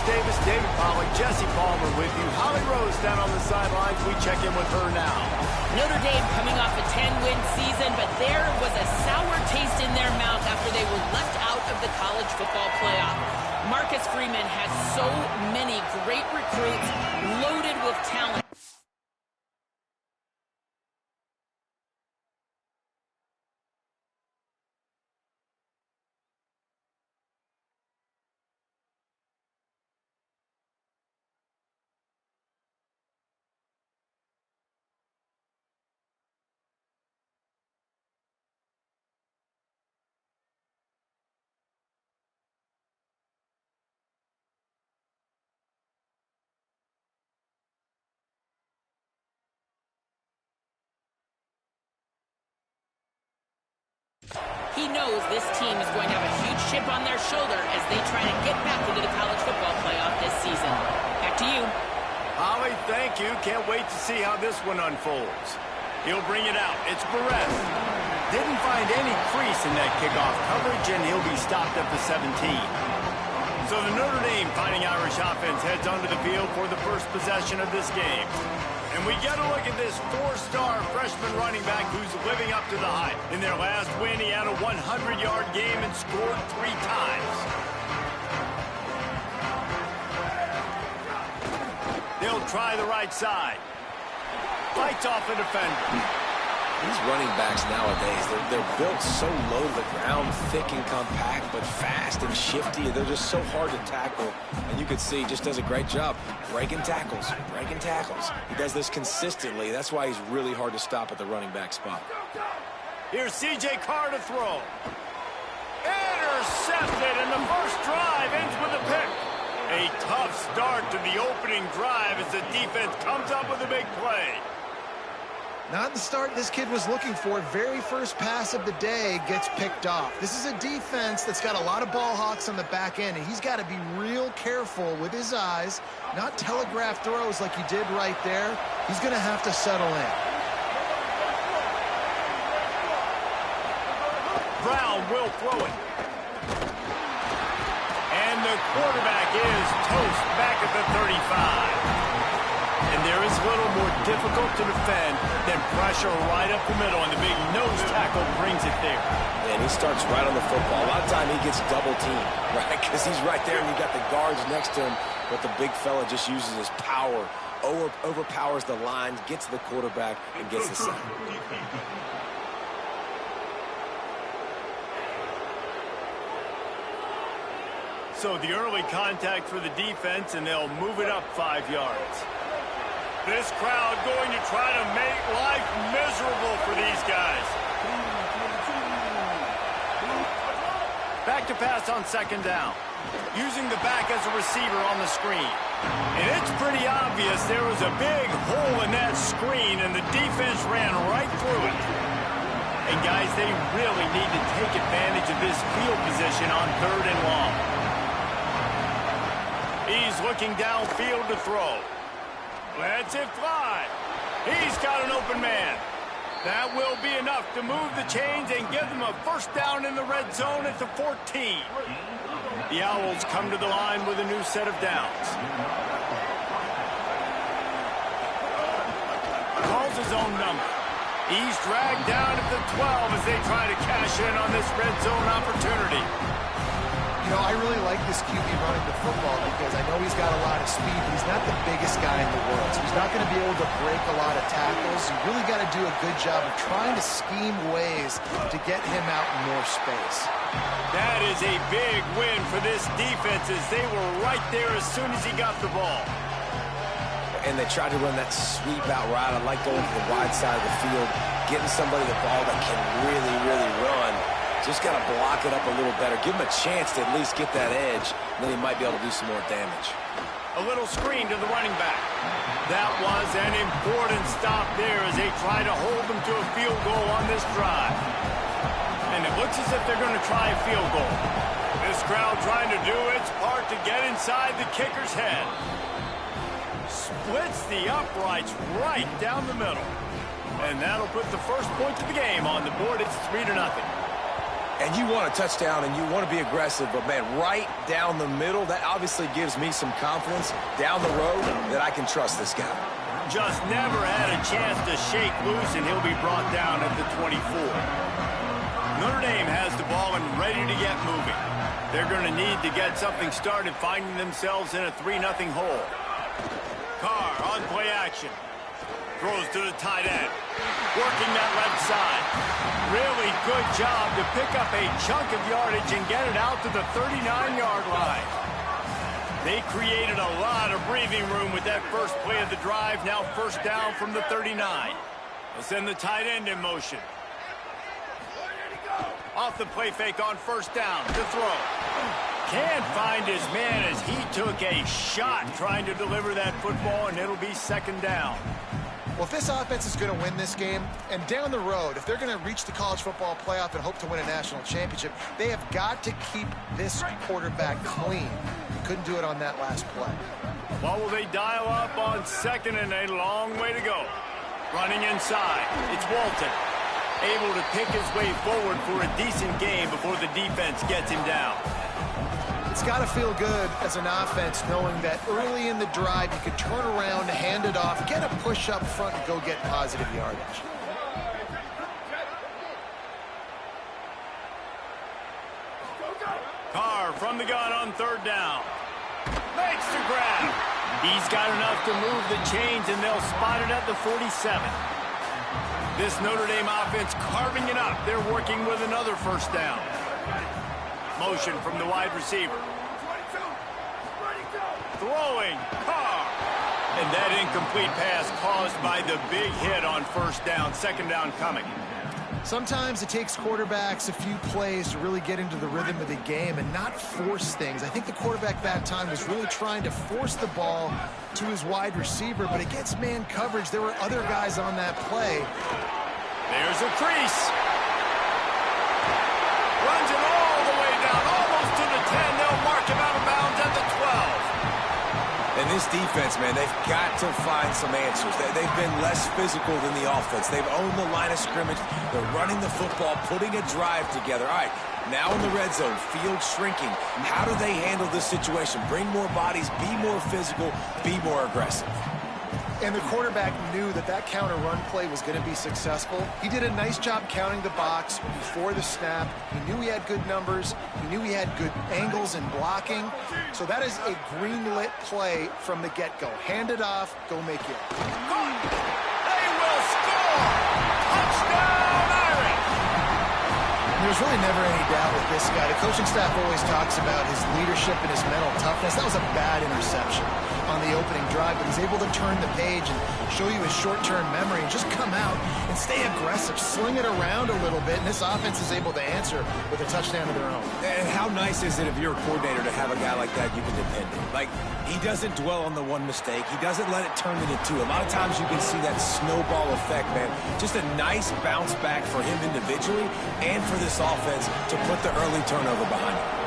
Davis, David Pollack, Jesse Palmer with you. Holly Rose down on the sidelines. We check in with her now. Notre Dame coming off a 10-win season, but there was a sour taste in their mouth after they were left out of the college football playoff. Marcus Freeman has so many great recruits loaded with talent. He knows this team is going to have a huge chip on their shoulder as they try to get back into the college football playoff this season. Back to you. Holly, thank you. Can't wait to see how this one unfolds. He'll bring it out. It's Barrett. Didn't find any crease in that kickoff coverage, and he'll be stopped at the 17. So the Notre Dame Fighting Irish offense heads onto the field for the first possession of this game. And we get a look at this four-star freshman running back who's living up to the hype. In their last win, he had a 100-yard game and scored 3 times. They'll try the right side. Fights off a defender. These running backs nowadays, they're built so low to the ground, thick and compact, but fast and shifty. They're just so hard to tackle. And you can see he just does a great job breaking tackles, breaking tackles. He does this consistently. That's why he's really hard to stop at the running back spot. Here's C.J. Carr to throw. Intercepted, and the first drive ends with a pick. A tough start to the opening drive as the defense comes up with a big play. Not the start this kid was looking for. Very first pass of the day gets picked off. This is a defense that's got a lot of ball hawks on the back end, and he's got to be real careful with his eyes, not telegraph throws like he did right there. He's going to have to settle in. Brown will throw it. And the quarterback is toast back at the 35. And there is a little more difficult to defend than pressure right up the middle, and the big nose tackle brings it there. And he starts right on the football. A lot of time he gets double teamed, right? Because he's right there and you got the guards next to him, but the big fella just uses his power, overpowers the line, gets to the quarterback, and gets the sack. So the early contact for the defense, and they'll move it up 5 yards. This crowd going to try to make life miserable for these guys. Back to pass on second down. Using the back as a receiver on the screen. And it's pretty obvious there was a big hole in that screen, and the defense ran right through it. And guys, they really need to take advantage of this field position on 3rd and long. He's looking downfield to throw. Lets it fly. He's got an open man. That will be enough to move the chains and give them a first down in the red zone at the 14. The Owls come to the line with a new set of downs. Calls his own number. He's dragged down at the 12 as they try to cash in on this red zone opportunity. You know, I really like this QB running the football because I know he's got a lot of speed, but he's not the biggest guy in the world. So he's not going to be able to break a lot of tackles. You really got to do a good job of trying to scheme ways to get him out in more space. That is a big win for this defense as they were right there as soon as he got the ball. And they tried to run that sweep out route. I like going to the wide side of the field, getting somebody the ball that can really, really run. Just got to block it up a little better. Give him a chance to at least get that edge, and then he might be able to do some more damage. A little screen to the running back. That was an important stop there as they try to hold them to a field goal on this drive. And it looks as if they're going to try a field goal. This crowd trying to do its part to get inside the kicker's head. Splits the uprights right down the middle. And that'll put the first point of the game on the board. It's 3-0. And you want a touchdown and you want to be aggressive, but, man, right down the middle, that obviously gives me some confidence down the road that I can trust this guy. Just never had a chance to shake loose, and he'll be brought down at the 24. Notre Dame has the ball and ready to get moving. They're going to need to get something started, finding themselves in a 3-0 hole. Carr on play action. Throws to the tight end. Working that left side. Really good job to pick up a chunk of yardage and get it out to the 39-yard line. They created a lot of breathing room with that first play of the drive. Now first down from the 39. They'll send the tight end in motion. Off the play fake on first down to throw. Can't find his man as he took a shot trying to deliver that football, and it'll be second down. Well, if this offense is going to win this game, and down the road, if they're going to reach the college football playoff and hope to win a national championship, they have got to keep this quarterback clean. He couldn't do it on that last play. What will they dial up on second, and a long way to go? Running inside, it's Walton. Able to pick his way forward for a decent game before the defense gets him down. It's got to feel good as an offense knowing that early in the drive you can turn around, hand it off, get a push up front, and go get positive yardage. Carr from the gun on third down. Makes the grab. He's got enough to move the chains, and they'll spot it at the 47. This Notre Dame offense carving it up. They're working with another first down. Motion from the wide receiver. Throwing, Carr. And that incomplete pass caused by the big hit on first down. Second down coming. Sometimes it takes quarterbacks a few plays to really get into the rhythm of the game and not force things. I think the quarterback that time was really trying to force the ball to his wide receiver, but against man coverage, there were other guys on that play. There's a crease. Runs it all the way down, almost to the 10. They'll mark him out of bounds at the 12. And this defense, man, they've got to find some answers. They've been less physical than the offense. They've owned the line of scrimmage. They're running the football, putting a drive together. All right, now in the red zone, field shrinking. How do they handle this situation? Bring more bodies, be more physical, be more aggressive. And the quarterback knew that that counter run play was going to be successful. He did a nice job counting the box before the snap. He knew he had good numbers. He knew he had good angles and blocking. So that is a green-lit play from the get-go. Hand it off, go make it. They will score! Touchdown, Irish! There's really never any doubt with this guy. The coaching staff always talks about his leadership and his mental toughness. That was a bad interception on the opening drive, but he's able to turn the page and show you his short-term memory and just come out and stay aggressive, sling it around a little bit, and this offense is able to answer with a touchdown of their own. And how nice is it if you're a coordinator to have a guy like that you can depend on? Like, he doesn't dwell on the one mistake. He doesn't let it turn into two. A lot of times you can see that snowball effect, man. Just a nice bounce back for him individually and for this offense to put the early turnover behind him.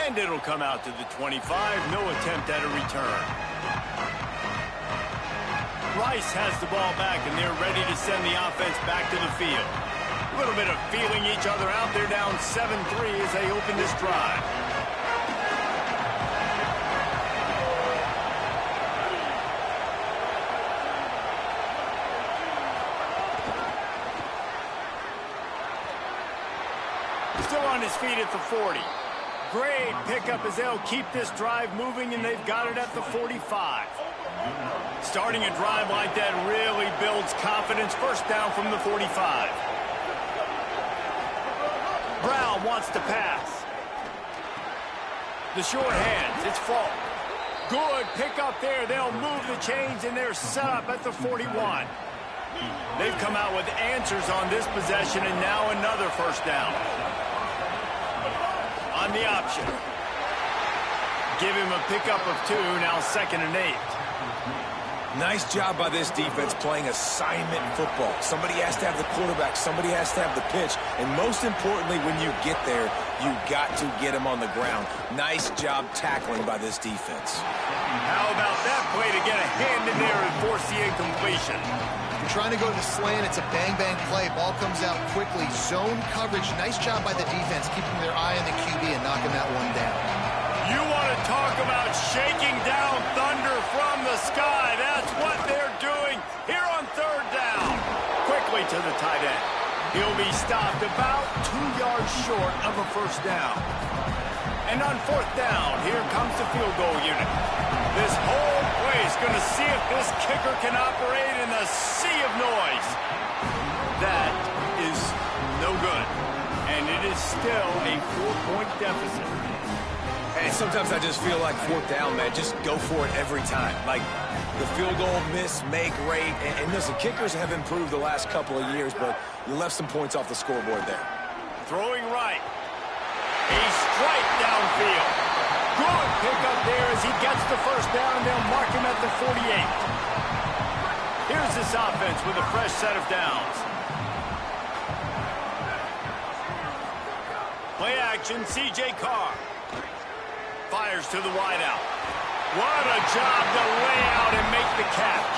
And it'll come out to the 25. No attempt at a return. Rice has the ball back, and they're ready to send the offense back to the field. A little bit of feeling each other out. They're down 7-3 as they open this drive. Still on his feet at the 40. Great pickup as they'll keep this drive moving, and they've got it at the 45. Starting a drive like that really builds confidence. First down from the 45. Brown wants to pass. The short hands, it's Falk. Good pickup there. They'll move the chains, and they're set up at the 41. They've come out with answers on this possession, and now another first down. On the option. Give him a pickup of 2, now 2nd and 8. Nice job by this defense playing assignment football. Somebody has to have the quarterback. Somebody has to have the pitch. And most importantly, when you get there, you got to get him on the ground. Nice job tackling by this defense. How about that play to get a hand in there and force the incompletion? You're trying to go to the slant. It's a bang-bang play. Ball comes out quickly. Zone coverage. Nice job by the defense, keeping their eye on the QB and knocking that one down. You want to talk about shaking down thunder from the sky. That's what they're doing here on third down. Quickly to the tight end. He'll be stopped about 2 yards short of a first down. And on fourth down, here comes the field goal unit. This whole place going to see if this kicker can operate in the sea of noise. That is no good. And it is still a 4-point deficit. And sometimes I just feel like fourth down, man. Just go for it every time. Like the field goal miss, make rate. And listen, kickers have improved the last couple of years, but you left some points off the scoreboard there. Throwing right. A strike downfield. Good pickup there as he gets the first down. They'll mark him at the 48. Here's this offense with a fresh set of downs. Play action, C.J. Carr. Fires to the wideout. What a job to lay out and make the catch.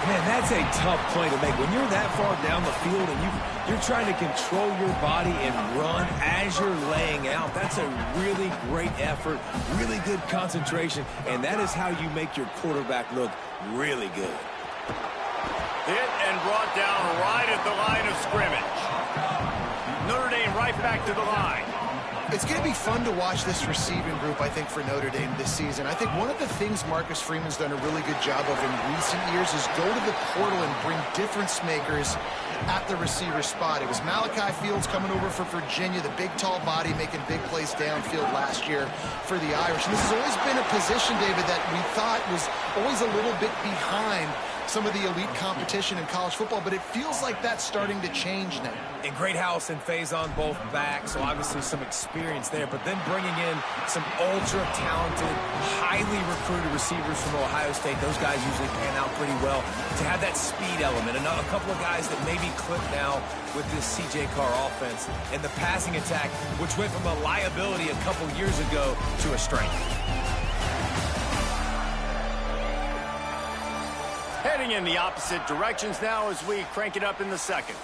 Man, that's a tough play to make. When you're that far down the field and you're trying to control your body and run as you're laying out, that's a really great effort, really good concentration, and that is how you make your quarterback look really good. Hit and brought down right at the line of scrimmage. Notre Dame right back to the line. It's going to be fun to watch this receiving group, I think, for Notre Dame this season. I think one of the things Marcus Freeman's done a really good job of in recent years is go to the portal and bring difference makers at the receiver spot. It was Malachi Fields coming over for Virginia, the big, tall body making big plays downfield last year for the Irish. And this has always been a position, David, that we thought was always a little bit behind some of the elite competition in college football, but it feels like that's starting to change now. And Greathouse and Faison both back, so obviously some experience there, but then bringing in some ultra-talented, highly recruited receivers from Ohio State. Those guys usually pan out pretty well. To have that speed element, and a couple of guys that maybe click now with this C.J. Carr offense, and the passing attack, which went from a liability a couple years ago to a strength. Heading in the opposite directions now as we crank it up in the second.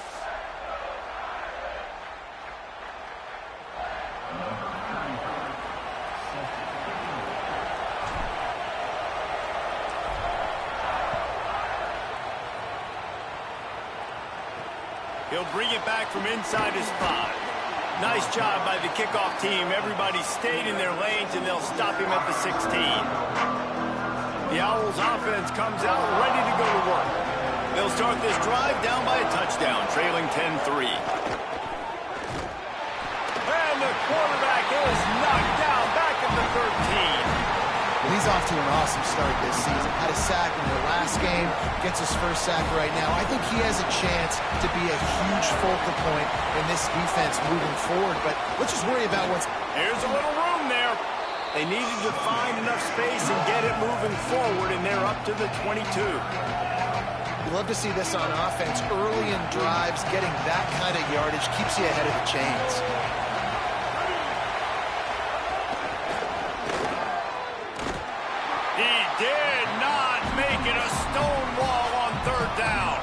He'll bring it back from inside his 5. Nice job by the kickoff team. Everybody stayed in their lanes, and they'll stop him at the 16. The Owls offense comes out ready to go to work. They'll start this drive down by a touchdown, trailing 10-3. And the quarterback is knocked down back at the 13. Well, he's off to an awesome start this season. Had a sack in their last game, gets his first sack right now. I think he has a chance to be a huge focal point in this defense moving forward. But let's just worry about what's... Here's a little room there. They needed to find enough space and get it moving forward, and they're up to the 22. You love to see this on offense. Early in drives, getting that kind of yardage keeps you ahead of the chains. He did not make it a stone wall on third down.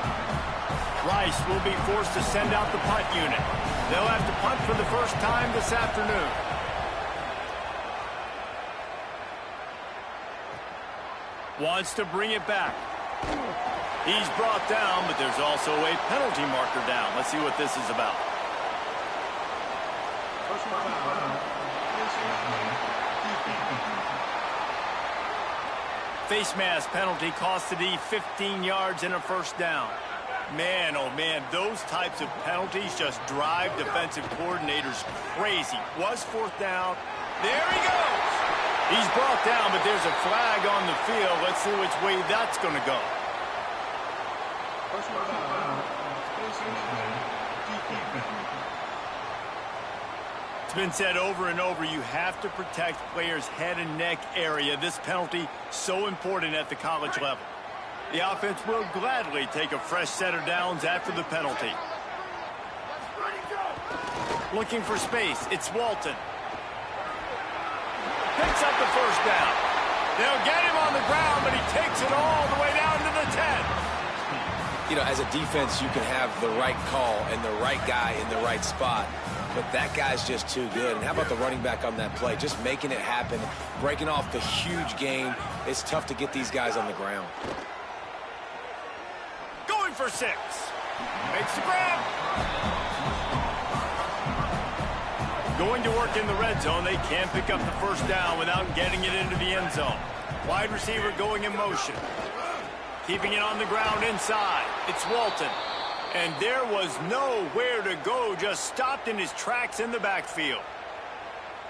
Rice will be forced to send out the punt unit. They'll have to punt for the first time this afternoon. Wants to bring it back. He's brought down, but there's also a penalty marker down. Let's see what this is about. Face mask penalty cost the D 15 yards and a first down. Man, oh man, those types of penalties just drive defensive coordinators crazy. Was fourth down. There he goes. He's brought down, but there's a flag on the field. Let's see which way that's going to go. It's been said over and over, you have to protect players' head and neck area. This penalty so important at the college level. The offense will gladly take a fresh set of downs after the penalty. Looking for space, it's Walton. Picks up the first down. They'll get him on the ground, but he takes it all the way down to the 10. You know, as a defense, you can have the right call and the right guy in the right spot, but that guy's just too good. And how about the running back on that play? Just making it happen, breaking off the huge gain. It's tough to get these guys on the ground. Going for 6. Makes the grab. Going to work in the red zone. They can't pick up the first down without getting it into the end zone. Wide receiver going in motion. Keeping it on the ground inside. It's Walton. And there was nowhere to go. Just stopped in his tracks in the backfield.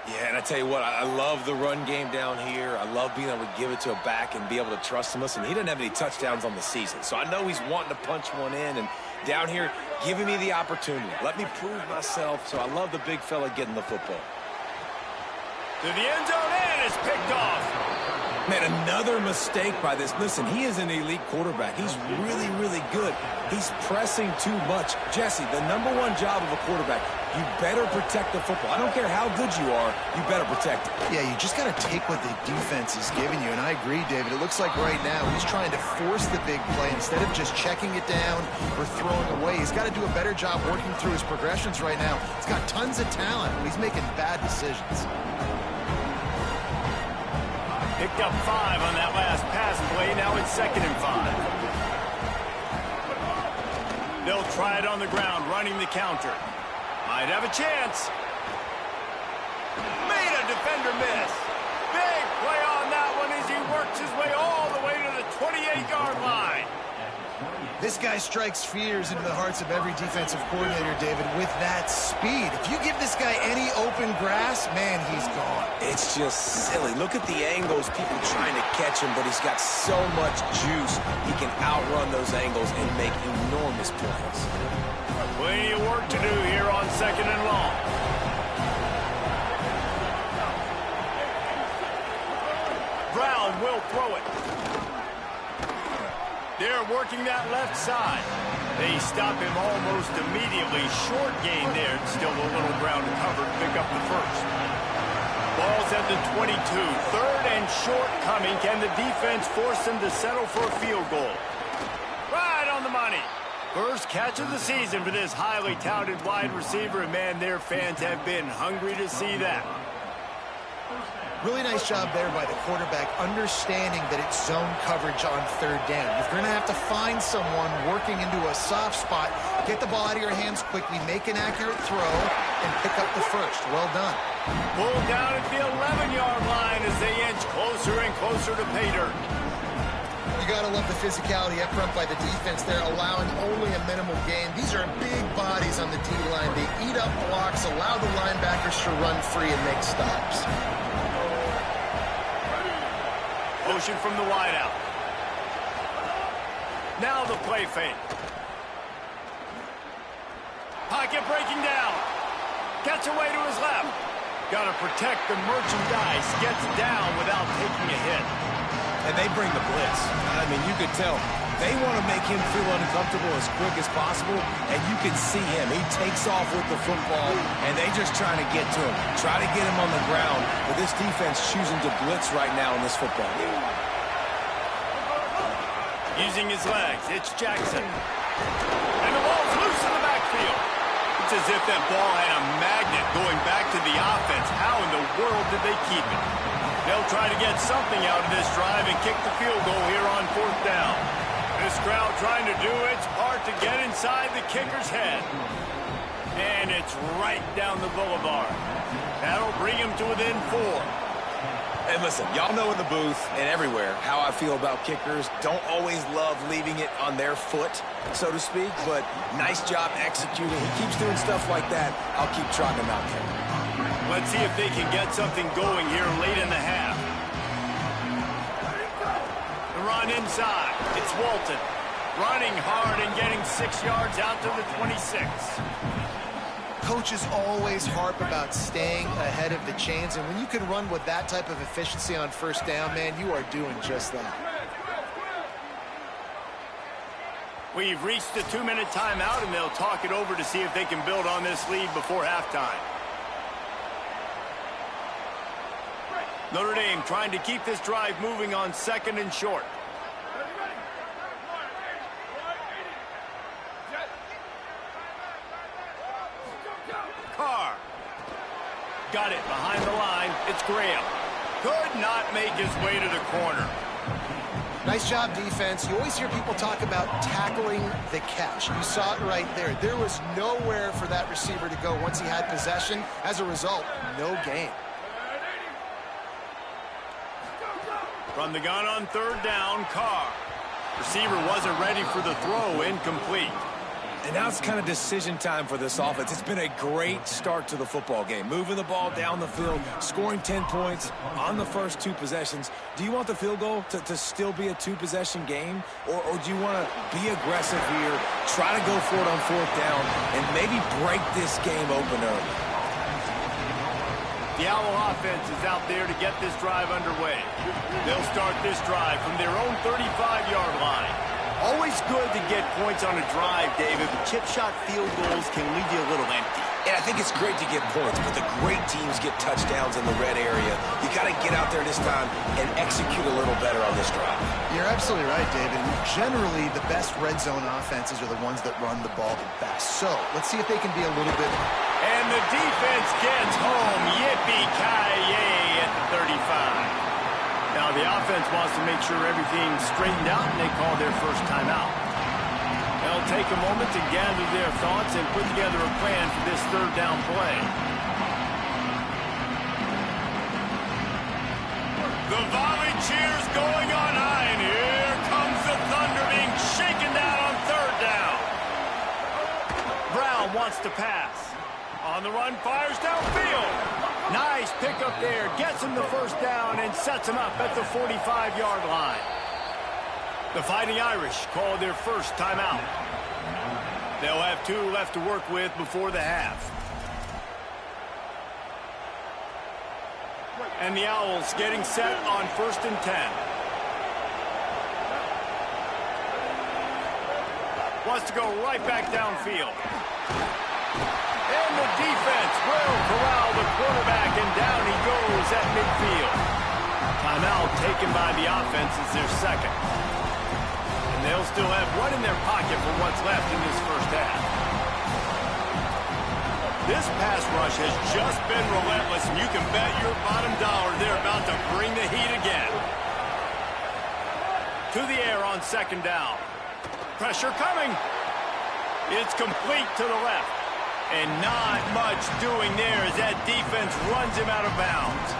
Yeah, and I tell you what, I love the run game down here. I love being able to give it to a back and be able to trust him. Listen, he doesn't have any touchdowns on the season, so I know he's wanting to punch one in. And down here, giving me the opportunity. Let me prove myself, so I love the big fella getting the football. To the end zone, and it's picked off. Man, another mistake by this. Listen, he is an elite quarterback. He's really, really good. He's pressing too much. Jesse, the #1 job of a quarterback, you better protect the football. I don't care how good you are, you better protect it. Yeah, you just got to take what the defense is giving you, and I agree, David. It looks like right now he's trying to force the big play instead of just checking it down or throwing away. He's got to do a better job working through his progressions right now. He's got tons of talent, but he's making bad decisions. Picked up 5 on that last pass play. Now it's 2nd and 5. They'll try it on the ground, running the counter. Might have a chance. Made a defender miss. Big play on that one as he works his way all the way to the 28-yard line. This guy strikes fears into the hearts of every defensive coordinator, David, with that speed. If you give this guy any open grass, man, he's gone. It's just silly. Look at the angles, people trying to catch him, but he's got so much juice. He can outrun those angles and make enormous plays. Plenty of work to do here on 2nd and long. Brown will throw it. They're working that left side. They stop him almost immediately. Short gain there. Still a little ground covered. Pick up the first. Ball's at the 22. 3rd and short coming. Can the defense force them to settle for a field goal? Right on the money. First catch of the season for this highly touted wide receiver. And, man, their fans have been hungry to see that. Really nice job there by the quarterback, understanding that it's zone coverage on 3rd down. You're going to have to find someone working into a soft spot, get the ball out of your hands quickly, make an accurate throw, and pick up the first. Well done. Pulled down at the 11-yard line as they inch closer and closer to pay dirt. You got to love the physicality up front by the defense there, allowing only a minimal gain. These are big bodies on the D-line. They eat up blocks, allow the linebackers to run free and make stops. Motion from the wideout. Now the play fake. Pocket breaking down. Gets away to his left. Got to protect the merchandise. Gets down without taking a hit. And they bring the blitz. I mean, you could tell they want to make him feel uncomfortable as quick as possible, and you can see him. He takes off with the football, and they just trying to get to him, try to get him on the ground, but this defense choosing to blitz right now in this football game. Using his legs, it's Jackson. And the ball's loose in the backfield. It's as if that ball had a magnet going back to the offense. How in the world did they keep it? They'll try to get something out of this drive and kick the field goal here on 4th down. This crowd trying to do its part to get inside the kicker's head. And it's right down the boulevard. That'll bring him to within 4. And listen, y'all know in the booth and everywhere how I feel about kickers. Don't always love leaving it on their foot, so to speak, but nice job executing. He keeps doing stuff like that. I'll keep trotting him out there. Let's see if they can get something going here late in the half. The run inside. It's Walton. Running hard and getting 6 yards out to the 26. Coaches always harp about staying ahead of the chains, and when you can run with that type of efficiency on 1st down, man, you are doing just that. We've reached the 2-minute timeout, and they'll talk it over to see if they can build on this lead before halftime. Notre Dame trying to keep this drive moving on 2nd and short. Got it behind the line. It's Graham. Could not make his way to the corner. Nice job, defense. You always hear people talk about tackling the catch. You saw it right there. There was nowhere for that receiver to go once he had possession. As a result, no gain. From the gun on third down, Carr. Receiver wasn't ready for the throw, incomplete. And now it's kind of decision time for this offense. It's been a great start to the football game. Moving the ball down the field, scoring 10 points on the first 2 possessions. Do you want the field goal to still be a 2-possession game? Or do you want to be aggressive here, try to go for it on 4th down, and maybe break this game open early? The Owl offense is out there to get this drive underway. They'll start this drive from their own 35-yard line. Always good to get points on a drive, David, but chip shot field goals can leave you a little empty. And I think it's great to get points, but the great teams get touchdowns in the red area. You got to get out there this time and execute a little better on this drive. You're absolutely right, David. Generally, the best red zone offenses are the ones that run the ball the best. So let's see if they can be a little bit. And the defense gets home. Yippee-ki-yay at the 35. Now the offense wants to make sure everything's straightened out, and they call their first timeout. They'll take a moment to gather their thoughts and put together a plan for this 3rd down play. The volley cheers going on high, and here comes the thunder being shaken down on 3rd down. Brown wants to pass. On the run, fires downfield. Nice pickup there. Gets him the first down and sets him up at the 45-yard line. The Fighting Irish call their first timeout. They'll have 2 left to work with before the half. And the Owls getting set on 1st and 10. Wants to go right back downfield. And the defense will corral the quarterback, and down he goes at midfield. Timeout taken by the offense is their second. And they'll still have one in their pocket for what's left in this first half. This pass rush has just been relentless, and you can bet your bottom dollar they're about to bring the heat again. To the air on 2nd down. Pressure coming. It's complete to the left. And not much doing there as that defense runs him out of bounds.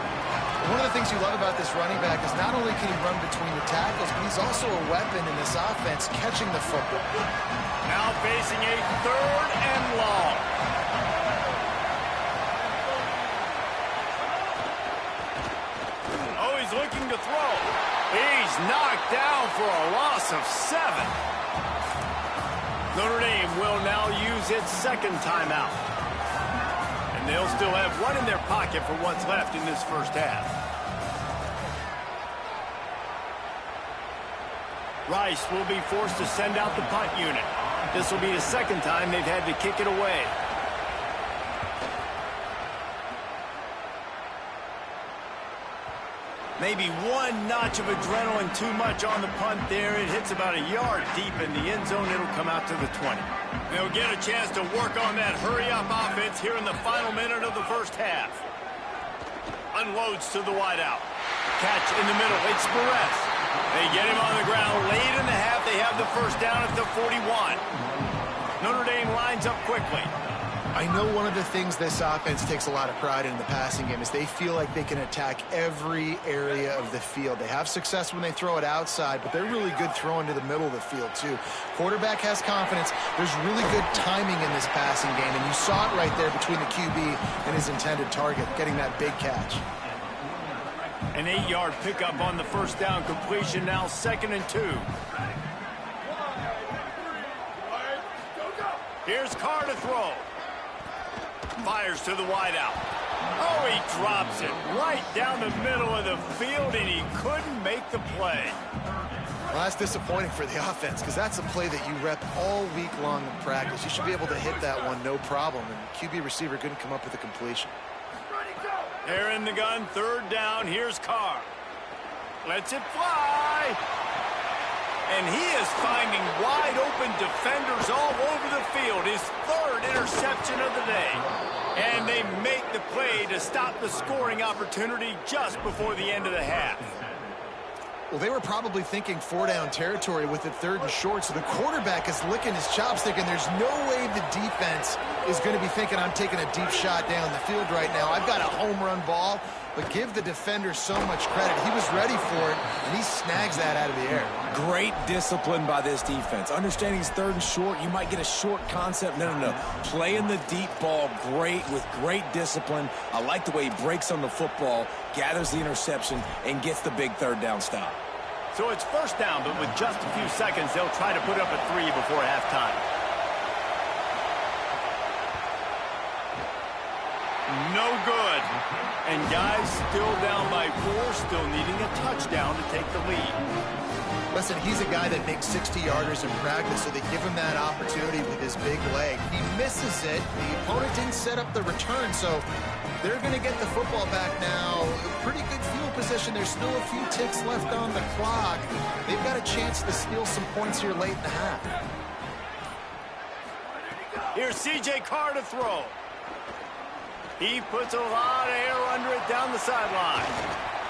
One of the things you love about this running back is not only can he run between the tackles, but he's also a weapon in this offense catching the football. Now facing a 3rd and long. Oh, he's looking to throw. He's knocked down for a loss of 7. Notre Dame will now use its 2nd timeout. And they'll still have one in their pocket for what's left in this first half. Rice will be forced to send out the punt unit. This will be the 2nd time they've had to kick it away. Maybe 1 notch of adrenaline too much on the punt there. It hits about a yard deep in the end zone. It'll come out to the 20. They'll get a chance to work on that hurry-up offense here in the final minute of the first half. Unloads to the wideout. Catch in the middle. It's Perez. They get him on the ground. Late in the half, they have the first down at the 41. Notre Dame lines up quickly. I know one of the things this offense takes a lot of pride in the passing game is they feel like they can attack every area of the field. They have success when they throw it outside, but they're really good throwing to the middle of the field, too. Quarterback has confidence. There's really good timing in this passing game, and you saw it right there between the QB and his intended target, getting that big catch. An 8-yard pickup on the first down completion, now 2nd and 2. Here's Carr to throw. Fires to the wideout. Oh, he drops it right down the middle of the field, and he couldn't make the play. Well, that's disappointing for the offense because that's a play that you rep all week long in practice. You should be able to hit that one no problem, and QB receiver couldn't come up with a completion. They're in the gun, 3rd down. Here's Carr. Lets it fly. And he is finding wide-open defenders all over the field. His third interception of the day. And they make the play to stop the scoring opportunity just before the end of the half. Well, they were probably thinking 4-down territory with it 3rd and short, so the quarterback is licking his chops thinking there's no way the defense is going to be thinking I'm taking a deep shot down the field right now. I've got a home run ball, but give the defender so much credit. He was ready for it, and he snags that out of the air. Great discipline by this defense. Understanding it's 3rd and short, you might get a short concept. No. Playing the deep ball with great discipline. I like the way he breaks on the football, gathers the interception, and gets the big 3rd down stop. So it's 1st down, but with just a few seconds, they'll try to put up a 3 before halftime. No good. And guys still down by 4, still needing a touchdown to take the lead. Listen, he's a guy that makes 60-yarders in practice, so they give him that opportunity with his big leg. He misses it. The opponent didn't set up the return, so they're going to get the football back now. Pretty good field position. There's still a few ticks left on the clock. They've got a chance to steal some points here late in the half. Here's C.J. Carr to throw. He puts a lot of air under it down the sideline.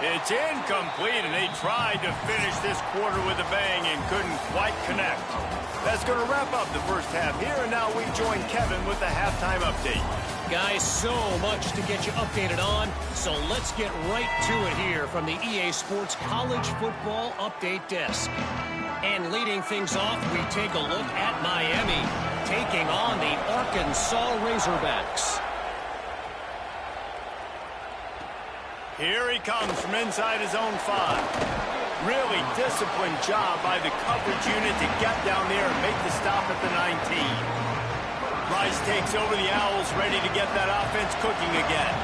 It's incomplete, and they tried to finish this quarter with a bang and couldn't quite connect. That's going to wrap up the first half here, and now we join Kevin with the halftime update. Guys, so much to get you updated on, so let's get right to it here from the EA Sports College Football Update Desk. And leading things off, we take a look at Miami, taking on the Arkansas Razorbacks. Here he comes from inside his own 5. Really disciplined job by the coverage unit to get down there and make the stop at the 19. Rice takes over the Owls, ready to get that offense cooking again.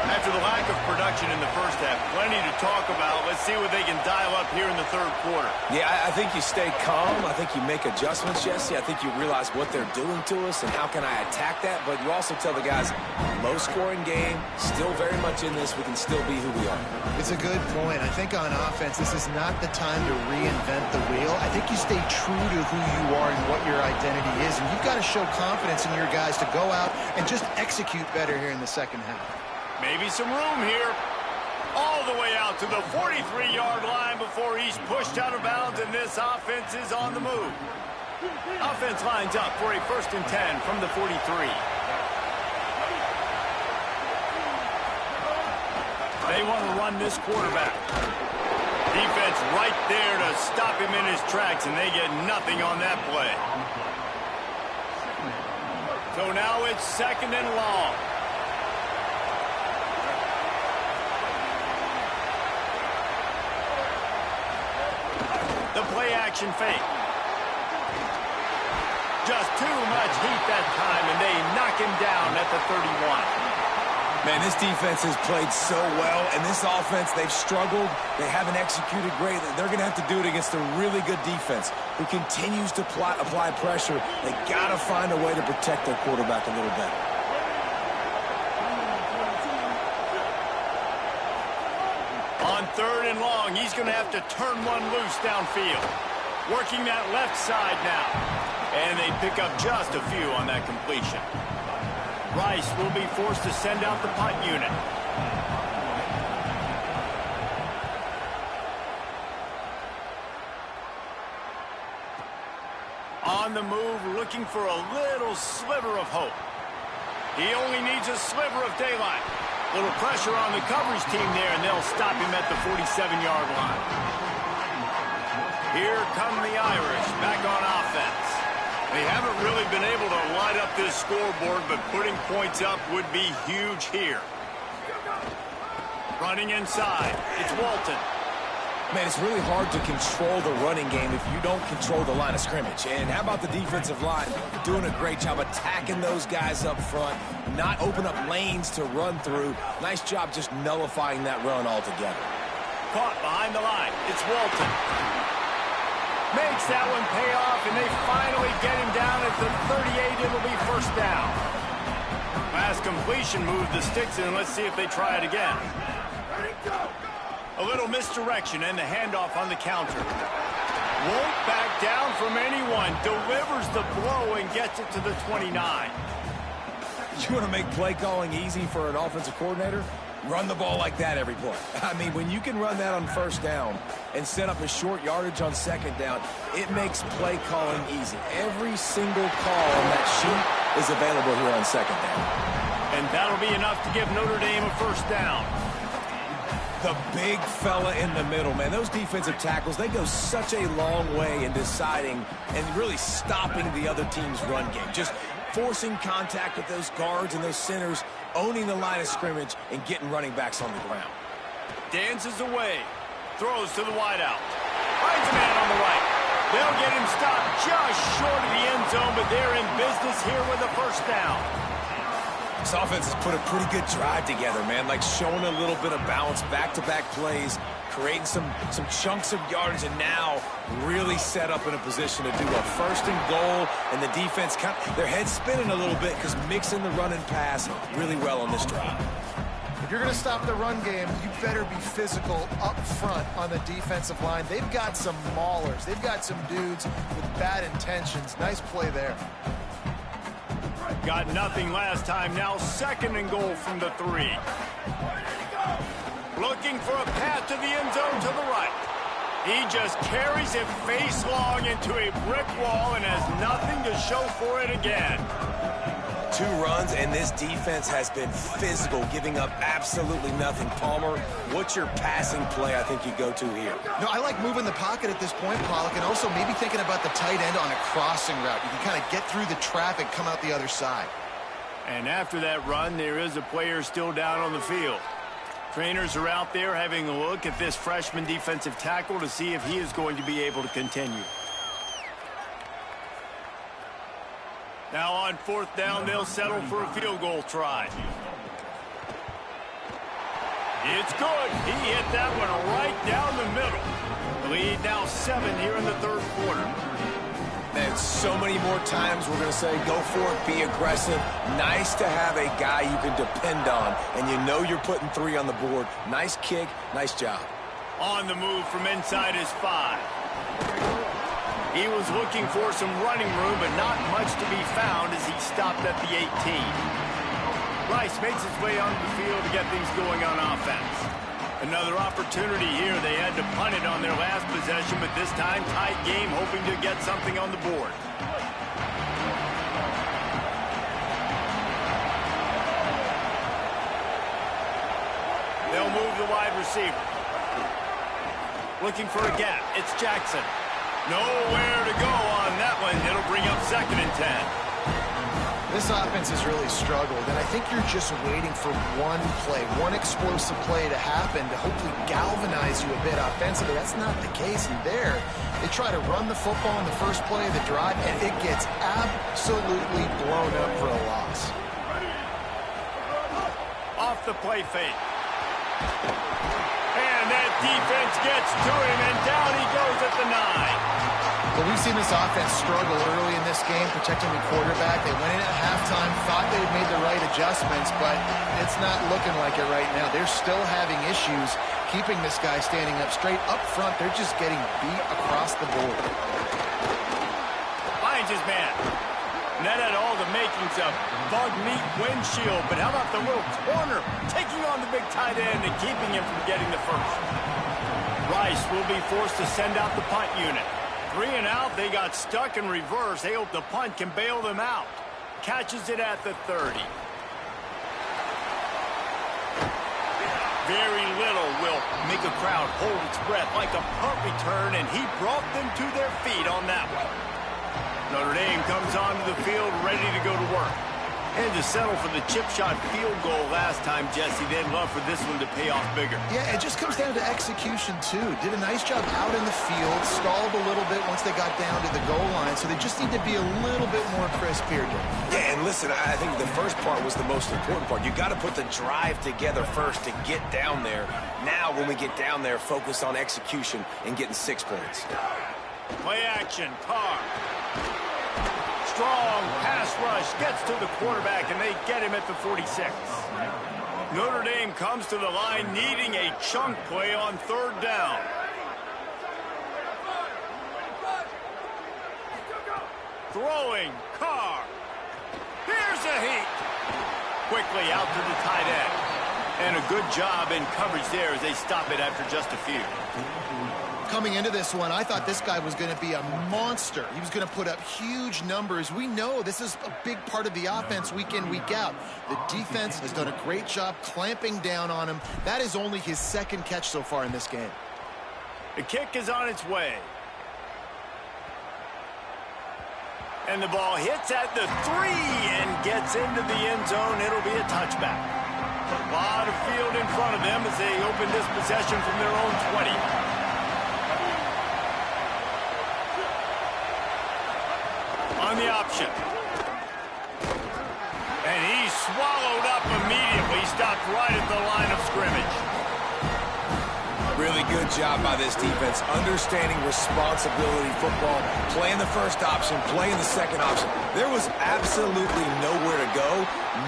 After the lack of production in the first half, plenty to talk about. Let's see what they can dial up here in the 3rd quarter. Yeah, I think you stay calm. I think you make adjustments, Jesse. I think you realize what they're doing to us and how can I attack that. But you also tell the guys, low-scoring game, still very much in this. We can still be who we are. It's a good point. I think on offense, this is not the time to reinvent the wheel. I think you stay true to who you are and what your identity is. And you've got to show confidence in your guys to go out and just execute better here in the second half. Maybe some room here. All the way out to the 43-yard line before he's pushed out of bounds, and this offense is on the move. Offense lines up for a 1st and 10 from the 43. They want to run this quarterback. Defense right there to stop him in his tracks, and they get nothing on that play. So now it's 2nd and long. The play-action fake. Just too much heat that time, and they knock him down at the 31. Man, this defense has played so well, and this offense, they've struggled. They haven't executed great. They're going to have to do it against a really good defense who continues to apply pressure. They got to find a way to protect their quarterback a little better. On 3rd and long, he's going to have to turn one loose downfield. Working that left side now. And they pick up just a few on that completion. Rice will be forced to send out the punt unit. On the move, looking for a little sliver of hope. He only needs a sliver of daylight. Little pressure on the coverage team there, and they'll stop him at the 47-yard line. Here come the Irish back on offense. They haven't really been able to light up this scoreboard, but putting points up would be huge here. Running inside, it's Walton. Man, it's really hard to control the running game if you don't control the line of scrimmage. And how about the defensive line doing a great job attacking those guys up front, not open up lanes to run through. Nice job just nullifying that run altogether. Caught behind the line. It's Walton. Makes that one pay off, and they finally get him down at the 38. It'll be 1st down. Last completion moved the sticks in. Let's see if they try it again. A little misdirection and the handoff on the counter. Won't back down from anyone. Delivers the blow and gets it to the 29. You want to make play calling easy for an offensive coordinator? Run the ball like that every play. I mean, when you can run that on first down and set up a short yardage on second down, it makes play calling easy. Every single call on that sheet is available here on second down. And that'll be enough to give Notre Dame a first down. The big fella in the middle, man. Those defensive tackles, they go such a long way in deciding and really stopping the other team's run game. Just forcing contact with those guards and those centers, owning the line of scrimmage, and getting running backs on the ground. Dances away. Throws to the wideout. Finds a man on the right. They'll get him stopped just short of the end zone, but they're in business here with a first down. This offense has put a pretty good drive together, man. Like showing a little bit of balance, back-to-back plays, creating some chunks of yardage, and now really set up in a position to do a first and goal, and the defense, their head's spinning a little bit because mixing the run and pass really well on this drive. If you're going to stop the run game, you better be physical up front on the defensive line. They've got some maulers. They've got some dudes with bad intentions. Nice play there. Got nothing last time. Now second and goal from the 3. Looking for a path to the end zone to the right. He just carries it face long into a brick wall and has nothing to show for it again. 2 runs, and this defense has been physical, giving up absolutely nothing. Palmer, what's your passing play I think you go to here? No, I like moving the pocket at this point, Pollock, and also maybe thinking about the tight end on a crossing route. You can kind of get through the traffic, come out the other side. And after that run, there is a player still down on the field. Trainers are out there having a look at this freshman defensive tackle to see if he is going to be able to continue. Now on fourth down, they'll settle for a field goal try. It's good. He hit that one right down the middle. The lead now 7 here in the third quarter. And so many more times we're going to say, go for it, be aggressive. Nice to have a guy you can depend on, and you know you're putting 3 on the board. Nice kick, nice job. On the move from inside his 5. He was looking for some running room, but not much to be found as he stopped at the 18. Rice makes his way onto the field to get things going on offense. Another opportunity here. They had to punt it on their last possession, but this time tight game, hoping to get something on the board. They'll move the wide receiver. Looking for a gap. It's Jackson. Nowhere to go on that one. It'll bring up second and 10. This offense has really struggled, and I think you're just waiting for one play, one explosive play to happen to hopefully galvanize you a bit offensively. That's not the case, and there they try to run the football in the first play of the drive, and it gets absolutely blown up for a loss. Off the play fake. And that defense gets to him, and down he goes at the 9. Well, we've seen this offense struggle early in this game, protecting the quarterback. They went in at halftime, thought they had made the right adjustments, but it's not looking like it right now. They're still having issues keeping this guy standing up straight. Up front, they're just getting beat across the board. Finds his man. And that had all the makings of bug meat windshield, but how about the little corner taking on the big tight end and keeping him from getting the first? Rice will be forced to send out the punt unit. 3 and out, they got stuck in reverse. They hope the punt can bail them out. Catches it at the 30. Very little will make a crowd hold its breath like a punt return, and he brought them to their feet on that one. Notre Dame comes onto the field ready to go to work. And to settle for the chip shot field goal last time, Jesse, they'd love for this one to pay off bigger. Yeah, it just comes down to execution, too. Did a nice job out in the field, stalled a little bit once they got down to the goal line, so they just need to be a little bit more crisp here, Jim. Yeah, and listen, I think the first part was the most important part. You got to put the drive together first to get down there. Now, when we get down there, focus on execution and getting 6 points. Play action, Carr. Strong pass rush gets to the quarterback, and they get him at the 46. Notre Dame comes to the line needing a chunk play on third down. Throwing. Carr. Here's a heat. Quickly out to the tight end. And a good job in coverage there as they stop it after just a few. Coming into this one, I thought this guy was going to be a monster. He was going to put up huge numbers. We know this is a big part of the offense week in, week out. The defense has done a great job clamping down on him. That is only his second catch so far in this game. The kick is on its way. And the ball hits at the 3 and gets into the end zone. It'll be a touchback. A lot of field in front of them as they open this possession from their own 20. On the option. And he's swallowed up immediately. Stopped right at the line of scrimmage. Really good job by this defense, understanding responsibility football, playing the first option, playing the second option. There was absolutely nowhere to go.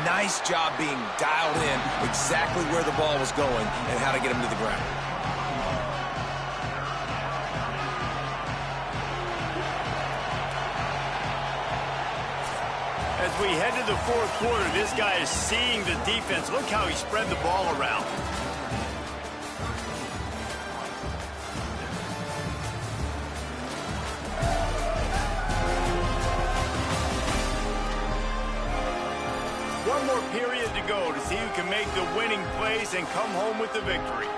Nice job being dialed in exactly where the ball was going and how to get him to the ground. As we head to the fourth quarter, this guy is seeing the defense. Look how he spread the ball around. One more period to go to see who can make the winning plays and come home with the victory.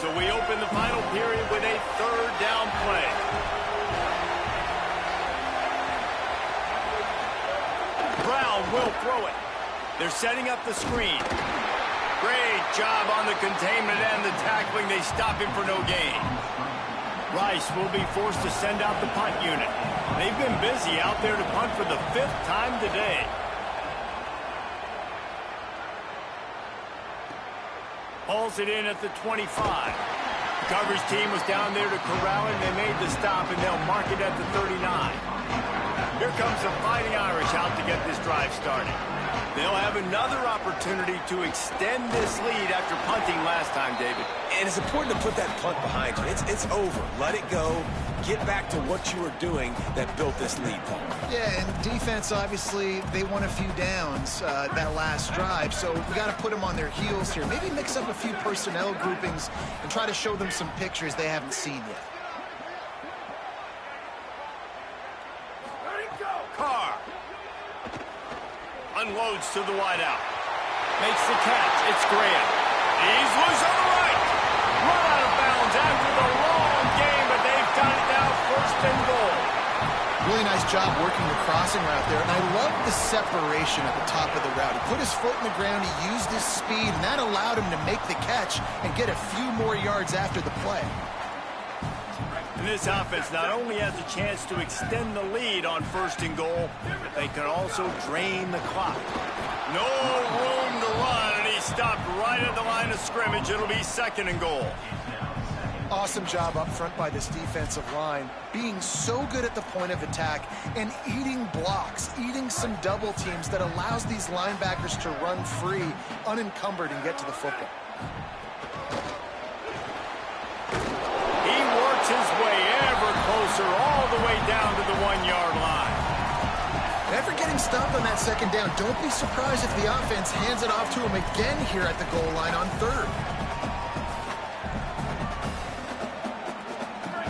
So we open the final period with a third down play. Brown will throw it. They're setting up the screen. Great job on the containment and the tackling. They stop him for no gain. Rice will be forced to send out the punt unit. They've been busy out there to punt for the 5th time today. Hauls it in at the 25. The coverage team was down there to corral it, and they made the stop, and they'll mark it at the 39. Here comes the Fighting Irish out to get this drive started. They'll have another opportunity to extend this lead after punting last time, David. And it's important to put that punt behind you. It's over. Let it go. Get back to what you were doing that built this lead, Paul. Yeah, and defense, obviously, they won a few downs that last drive, so we got to put them on their heels here. Maybe mix up a few personnel groupings and try to show them some pictures they haven't seen yet. Carr unloads to the wideout. Makes the catch. It's Graham. He's loose on the right. Run out of bounds after the long game, but they've got it now 1st and goal. Really nice job working the crossing route there, and I love the separation at the top of the route. He put his foot in the ground, he used his speed, and that allowed him to make the catch and get a few more yards after the play. And this offense not only has a chance to extend the lead on 1st and goal, but they can also drain the clock. No room to run, and he stopped right at the line of scrimmage. It'll be 2nd and goal. Awesome job up front by this defensive line, being so good at the point of attack and eating blocks, eating some double teams that allows these linebackers to run free, unencumbered, and get to the football. His way ever closer all the way down to the 1-yard line. After getting stopped on that 2nd down, don't be surprised if the offense hands it off to him again here at the goal line on 3rd.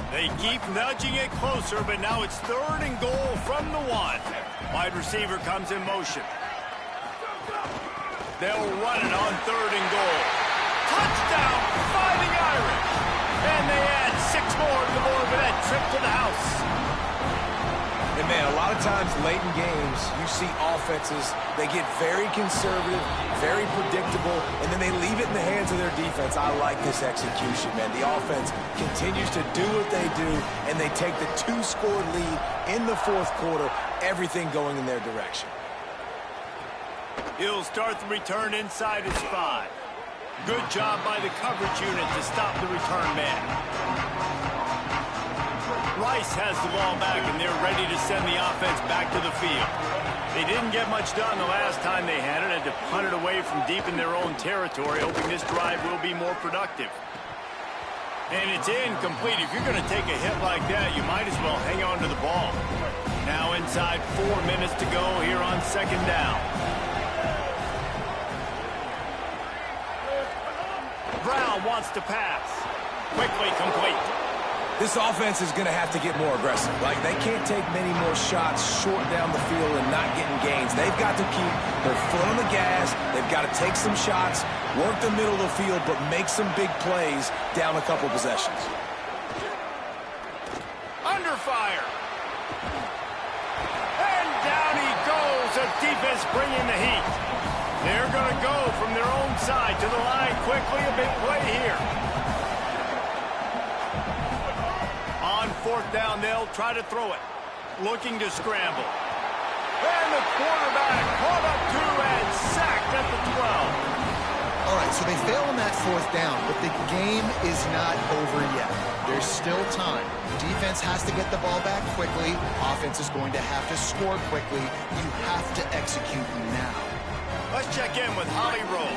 They keep nudging it closer, but now it's 3rd and goal from the 1. Wide receiver comes in motion. They'll run it on 3rd and goal. Touchdown, Fighting Irish! And they add 6 more to the board with that trip to the house. And, man, a lot of times late in games, you see offenses, they get very conservative, very predictable, and then they leave it in the hands of their defense. I like this execution, man. The offense continues to do what they do, and they take the 2-score lead in the 4th quarter, everything going in their direction. He'll start the return inside his 5. Good job by the coverage unit to stop the return man. Rice has the ball back, and they're ready to send the offense back to the field. They didn't get much done the last time they had it, had to punt it away from deep in their own territory, hoping this drive will be more productive. And it's incomplete. If you're going to take a hit like that, you might as well hang on to the ball. Now inside 4 minutes to go here on second down. Brown wants to pass. Quickly complete. This offense is going to have to get more aggressive. Like, they can't take many more shots short down the field and not getting gains. They've got to keep their foot on the gas. They've got to take some shots, work the middle of the field, but make some big plays down a couple possessions. Under fire. And down he goes. The defense bringing the heat. They're going to go from their own side to the line quickly. A big play here. On fourth down, they'll try to throw it. Looking to scramble. And the quarterback caught up to and sacked at the 12. All right, so they fail on that fourth down, but the game is not over yet. There's still time. Defense has to get the ball back quickly. Offense is going to have to score quickly. You have to execute now. Let's check in with Holly Rowe.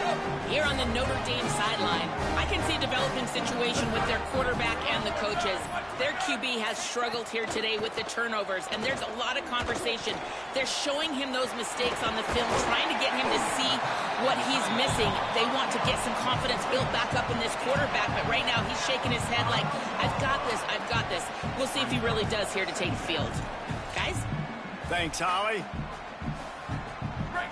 Here on the Notre Dame sideline, I can see a developing situation with their quarterback and the coaches. Their QB has struggled here today with the turnovers, and there's a lot of conversation. They're showing him those mistakes on the film, trying to get him to see what he's missing. They want to get some confidence built back up in this quarterback, but right now he's shaking his head like, I've got this, I've got this. We'll see if he really does here to take the field. Guys? Thanks, Holly.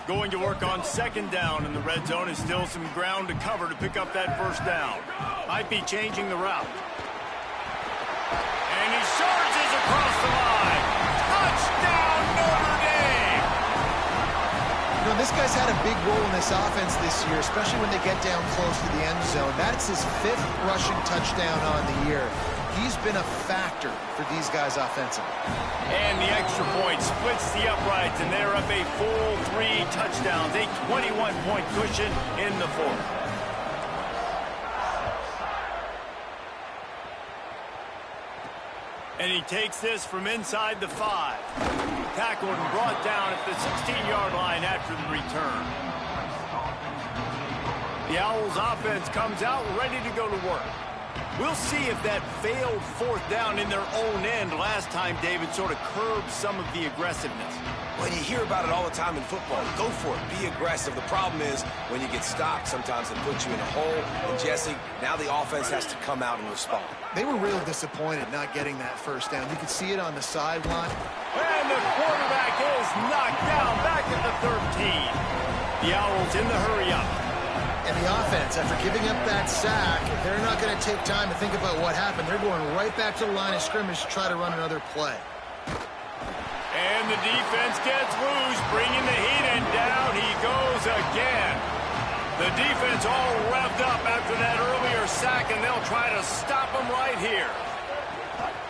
Going to work on second down in the red zone. Is still some ground to cover to pick up that first down. Might be changing the route. And he surges across the line. Touchdown, Notre Dame! You know, this guy's had a big role in this offense this year, especially when they get down close to the end zone. That's his 5th rushing touchdown on the year. He's been a factor for these guys offensively. And the extra point splits the uprights, and they're up a full 3 touchdowns, a 21-point cushion in the fourth. And he takes this from inside the 5. Tackled and brought down at the 16-yard line after the return. The Owls offense comes out ready to go to work. We'll see if that failed fourth down in their own end last time, David, sort of curbed some of the aggressiveness. Well, you hear about it all the time in football. Go for it. Be aggressive. The problem is when you get stopped, sometimes it puts you in a hole. And, Jesse, now the offense has to come out and respond. They were real disappointed not getting that first down. You could see it on the sideline. And the quarterback is knocked down back at the 13. The Owls in the hurry-up. And the offense, after giving up that sack, they're not going to take time to think about what happened. They're going right back to the line of scrimmage to try to run another play. And the defense gets loose, bringing the heat, and down he goes again. The defense all revved up after that earlier sack, and they'll try to stop him right here.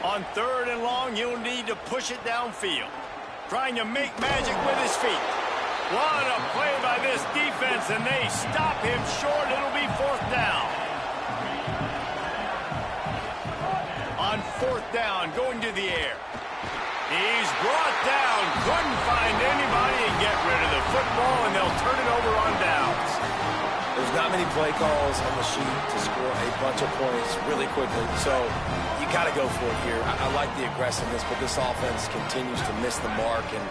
On 3rd and long, he'll need to push it downfield. Trying to make magic with his feet. What a play by this defense, and they stop him short. It'll be 4th down. On 4th down, going to the air. He's brought down, couldn't find anybody and get rid of the football, and they'll turn it over on downs. There's not many play calls on the sheet to score a bunch of points really quickly, so you got to go for it here. I like the aggressiveness, but this offense continues to miss the mark, and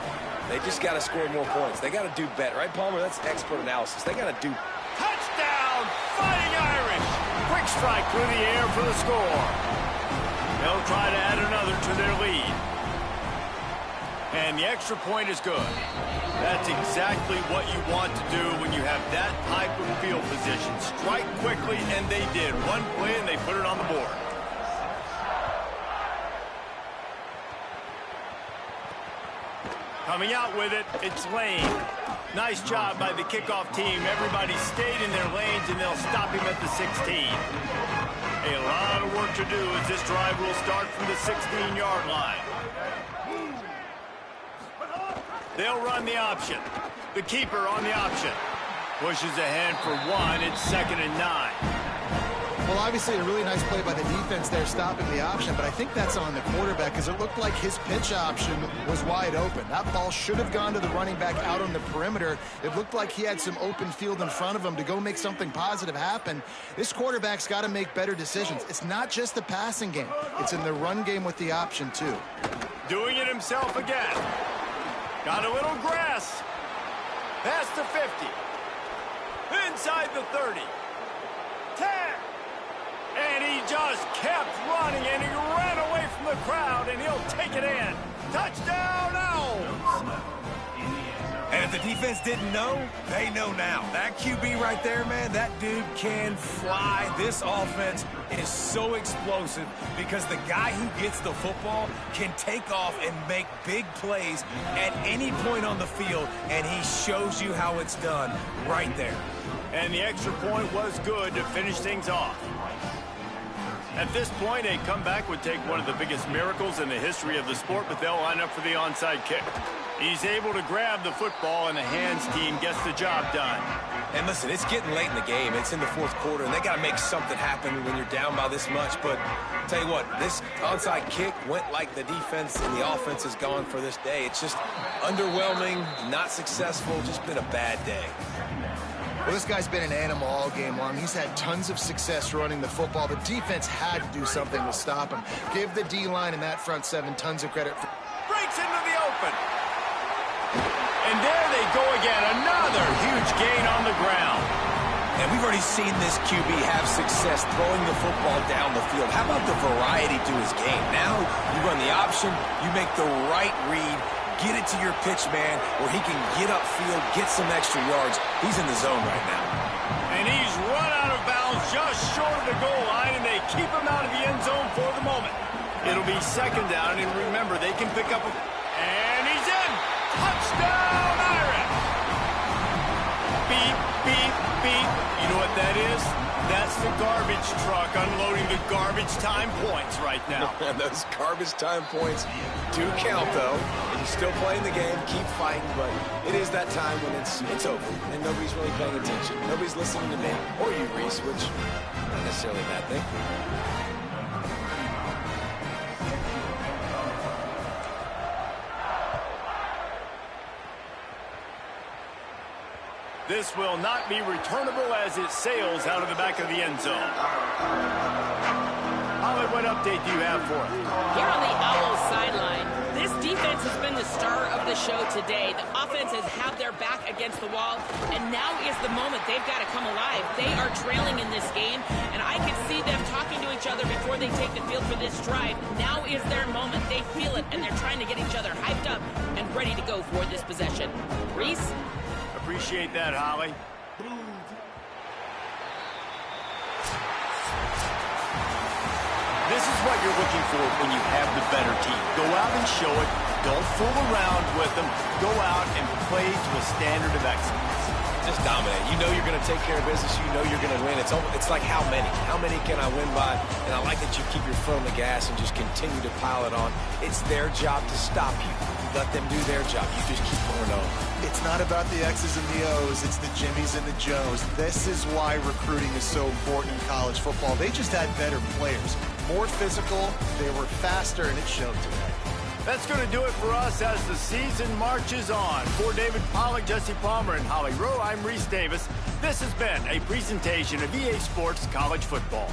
they just got to score more points. They got to do better, right, Palmer? That's expert analysis. They got to do. Touchdown, Fighting Irish! Quick strike through the air for the score. They'll try to add another to their lead. And the extra point is good. That's exactly what you want to do when you have that type of field position. Strike quickly, and they did. One play, and they put it on the board. Coming out with it, it's Lane. Nice job by the kickoff team. Everybody stayed in their lanes, and they'll stop him at the 16. A lot of work to do as this drive will start from the 16-yard line. They'll run the option. The keeper on the option. Pushes ahead for 1. It's 2nd and 9. Well, obviously a really nice play by the defense there stopping the option, but I think that's on the quarterback because it looked like his pitch option was wide open. That ball should have gone to the running back out on the perimeter. It looked like he had some open field in front of him to go make something positive happen. This quarterback's got to make better decisions. It's not just the passing game. It's in the run game with the option, too. Doing it himself again. Got a little grass. Past the 50. Inside the 30. 10. And he just kept running, and he ran away from the crowd, and he'll take it in. Touchdown, Owls! And if the defense didn't know, they know now. That QB right there, man, that dude can fly. This offense is so explosive because the guy who gets the football can take off and make big plays at any point on the field, and he shows you how it's done right there. And the extra point was good to finish things off. At this point, a comeback would take one of the biggest miracles in the history of the sport, but they'll line up for the onside kick. He's able to grab the football, and the hands team gets the job done. And listen, it's getting late in the game. It's in the fourth quarter, and they got to make something happen when you're down by this much. But tell you what, this onside kick went like the defense and the offense is gone for this day. It's just underwhelming, not successful, just been a bad day. Well, this guy's been an animal all game long. He's had tons of success running the football. The defense had to do something to stop him. Give the D-line and that front seven tons of credit. Breaks into the open. And there they go again. Another huge gain on the ground. And we've already seen this QB have success throwing the football down the field. How about the variety to his game? Now you run the option, you make the right read, get it to your pitch man where he can get upfield, get some extra yards. He's in the zone right now. And he's run out of bounds just short of the goal line, and they keep him out of the end zone for the moment. It'll be second down, and remember, they can pick up a... And he's in! Touchdown, Irish! Beep, beep, beep. You know what that is? That's the garbage truck unloading the garbage time points right now. And those garbage time points do count, though. And you're still playing the game, keep fighting, but it is that time when it's over, and nobody's really paying attention. Nobody's listening to me or you, Reese, which not necessarily a bad thing. This will not be returnable as it sails out of the back of the end zone. Holly, what update do you have for us? Here on the Owls sideline, this defense has been the star of the show today. The offense has had their back against the wall, and now is the moment they've got to come alive. They are trailing in this game, and I can see them talking to each other before they take the field for this drive. Now is their moment. They feel it, and they're trying to get each other hyped up and ready to go for this possession. Reese? Appreciate that, Holly. This is what you're looking for when you have the better team. Go out and show it. Don't fool around with them. Go out and play to a standard of excellence. Just dominate. You know you're going to take care of business. You know you're going to win. It's like how many? How many can I win by? And I like that you keep your foot on the gas and just continue to pile it on. It's their job to stop you. Let them do their job. You just keep going on. It's not about the X's and the O's. It's the Jimmies and the Joes. This is why recruiting is so important in college football. They just had better players. More physical. They were faster, and it showed today. That's going to do it for us as the season marches on. For David Pollack, Jesse Palmer, and Holly Rowe, I'm Reese Davis. This has been a presentation of EA Sports College Football.